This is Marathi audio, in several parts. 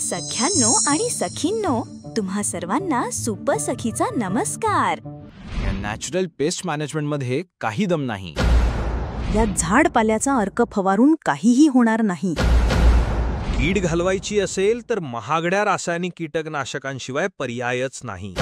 सख्यांनो आणि सखींनो, तुम्हा सर्वांना सुपर सखीचा नमस्कार। या नॅचरल पेस्ट मॅनेजमेंट मध्ये काही दम नाही। या झाड पाल्याचा अर्क फवारून काहीही होणार नाही। कीड घालवायची असेल तर महागड्या रासायनिक कीटकनाशकांशिवाय पर्यायच नाही।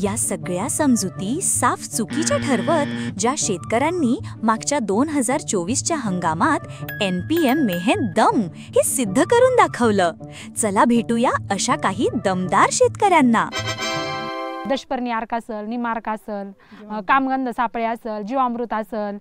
या सगळ्या समजुती साफ चुकीच्या ठरवत ज्या शेतकऱ्यांनी मागच्या 2024च्या हंगामात NPM में दम हे सिद्ध करून दाखवलं। चला भेटूया अशा काही दमदार शेतकऱ्यांना। दशपर्णी अर्क असेल, निमार्क असेल, कामगंध सापळे असेल, जीवामृत असेल,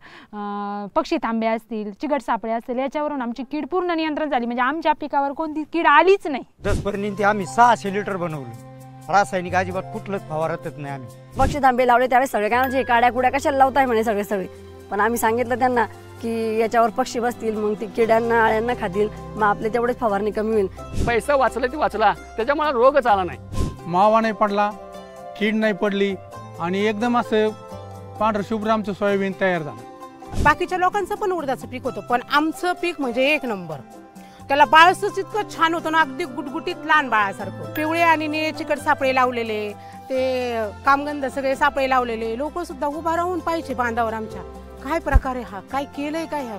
पक्षी थांबे असतील, चिगट सापळे असतील, याच्यावरून आमची कीड पूर्ण नियंत्रण झाली। म्हणजे आमच्या पिकावर कोणती कीड आलीच नाही। दशपर्णी ते आम्ही 600 लिटर बनवलं। रासायनिक अजिबात कुठलंच फवारतच नाही आम्ही। पक्षी थांबे लावले त्यावेळेस सगळे काय म्हणजे काड्या कुड्या कशाला लावताय म्हणे सगळे पण आम्ही सांगितलं त्यांना की याच्यावर पक्षी बसतील, मग ती किड्यांना आळ्यांना खातील, मग आपले तेवढेच फवारणी कमी होईल। पैसा वाचला ती वाचला, त्याच्यामुळे रोगच आला नाही। मावा नाही पडला, कीड नाही पडली आणि एकदम असं पांढरं शुभ्र आमचं सोयाबीन तयार झालं। बाकीच्या लोकांचं पण उडदाचं पीक होतं, पण आमचं पीक म्हणजे एक नंबर। त्याला बाळसच इतकं छान होतं ना, अगदी गुटगुटीत लहान बाळासारखं। पिवळे आणि निळे चिकट सापळे लावलेले, ते कामगंध सगळे सापळे लावलेले, लोक सुद्धा उभा राहून पाहिजे बांधावर आमच्या। काय प्रकार आहे हा, काय केलंय काय ह्या